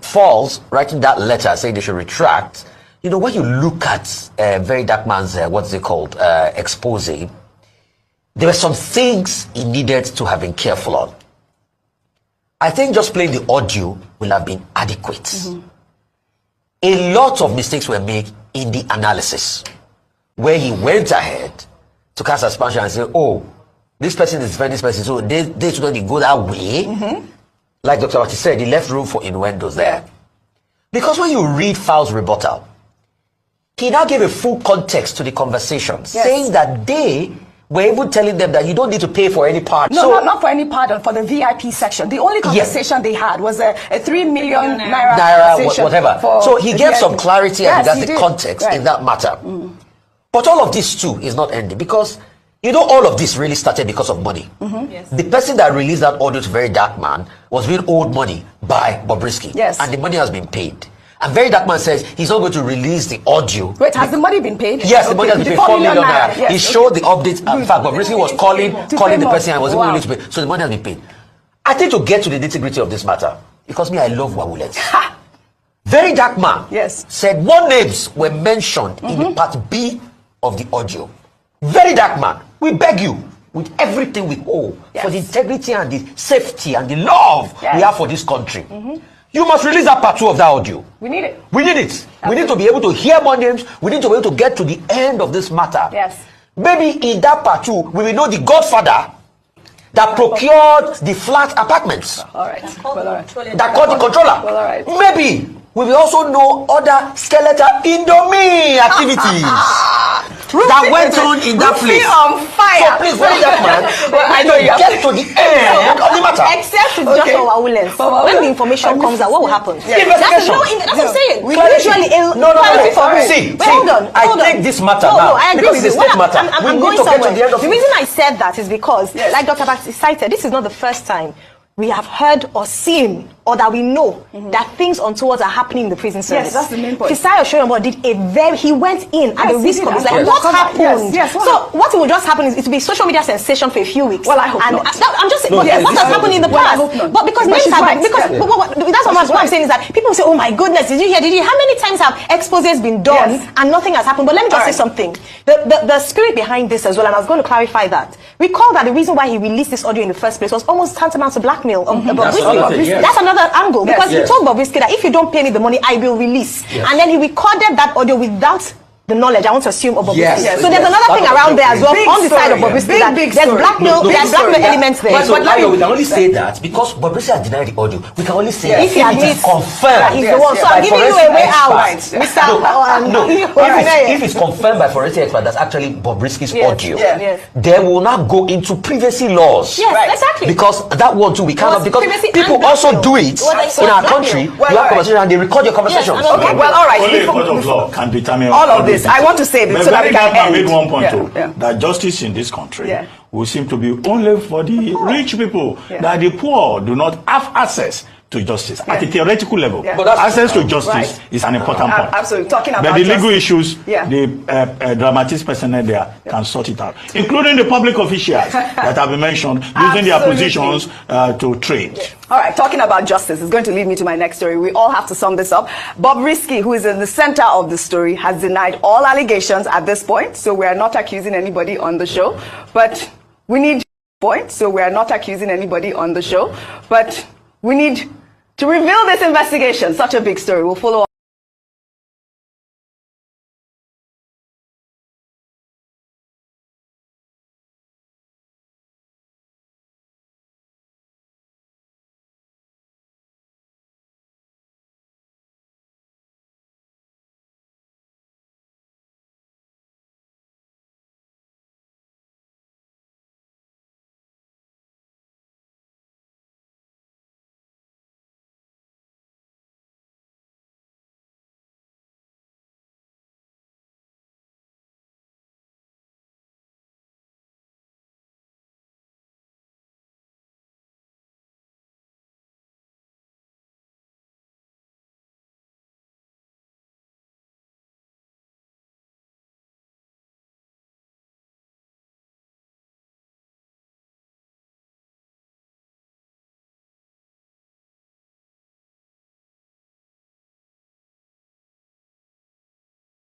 false writing that letter saying they should retract, you know, when you look at Very Dark Man's, what's it called, expose, there were some things he needed to have been careful on. I think just playing the audio will have been adequate. Mm-hmm. A lot of mistakes were made in the analysis, where he went ahead to cast aspersion and say, oh, this person is defending this person, so they shouldn't go that way. Mm-hmm. Like Dr. Wati said, he left room for innuendos there. Because when you read Fowles' rebuttal, he now gave a full context to the conversation, saying that they were even telling them that you don't need to pay for any part. No, so, not for any part, for the VIP section. The only conversation they had was a 3 million naira whatever. So he gave some clarity and that's the context in that matter. Mm. But all of this too is not ending, because you know all of this really started because of money. Mm-hmm. Yes. The person that released that audio to Very Dark Man was being owed money by Bobrisky. Yes. And the money has been paid. And Very Dark Man says he's not going to release the audio. Wait, has the money been paid? Yes, the money has been paid. 4 million naira. Yes, he showed the updates. In fact, Bobrisky was calling the person and was even willing to pay. So the money has been paid. I think to get to the nitty-gritty of this matter, because me, I love Wawulets. Very Dark Man said 1 names were mentioned in the part B of the audio. Very Dark Man, we beg you, with everything we owe, for the integrity and the safety and the love we have for this country. You must release that part 2 of that audio. We need it. We need it. Absolutely. We need to be able to hear more names. We need to be able to get to the end of this matter. Yes. Maybe in that part 2, we will know the godfather that procured the flat apartments. All right. That called the controller. Well, all right. Maybe we will also know other skeletal Indomie activities that went on in that place. On fire. So please, Very Dark Man, I know you get to the end of the matter. Except it's just for Wawulets. When the information comes out, what will happen? Investigation. That's what I'm saying. No. See, hold on. I take this matter now. I agree because it's a state matter. I'm going somewhere. The reason I said that is because, like Dr. Bati cited, this is not the first time we have heard or seen or that we know that things untoward are happening in the prison service. Yes, that's the main point. Fisai Oshoyombo did he went in at the risk of his life. What happened? So what will just happen is it will be social media sensation for a few weeks. Well, I hope not. I'm just saying, what has happened in the past? But because names have been, that's what I'm saying is that people say, oh my goodness, did you hear? How many times have exposés been done and nothing has happened? But let me just say something. The spirit behind this as well, and I was going to clarify that. Recall that the reason why he released this audio in the first place was almost tantamount to blackmail of Bobrisky. That's another angle, because he told Bobrisky that if you don't pay me the money, I will release. And then he recorded that audio without the knowledge, I want to assume, of Bobrisky. So there's another thing around there as well, on the side of Bobrisky, that there's blackmail, elements there. But we can only say that because Bobrisky has denied the audio. We can only say that if he admits confirmed. He's the one. So I'm giving you a way out, if it's confirmed by forensic expert that's actually Bobrisky's audio, they will not go into privacy laws. Yes, exactly. Because that one too, we cannot, because people also do it in our country. You have conversation and they record your conversations. Okay, well, all right. Only a court of law can determine all of this. I want to say this so that we can end. Made one point too, that justice in this country will seem to be only for the rich people, that the poor do not have access to justice at a theoretical level. But access to justice is an important point. Absolutely. Talking about but the legal issues, the dramatist personnel there can sort it out, including the public officials that have been mentioned using their positions to trade. All right, talking about justice is going to lead me to my next story. We all have to sum this up. Bobrisky, who is in the center of the story, has denied all allegations at this point. So we are not accusing anybody on the show, but we need to reveal this investigation. Such a big story. We'll follow up.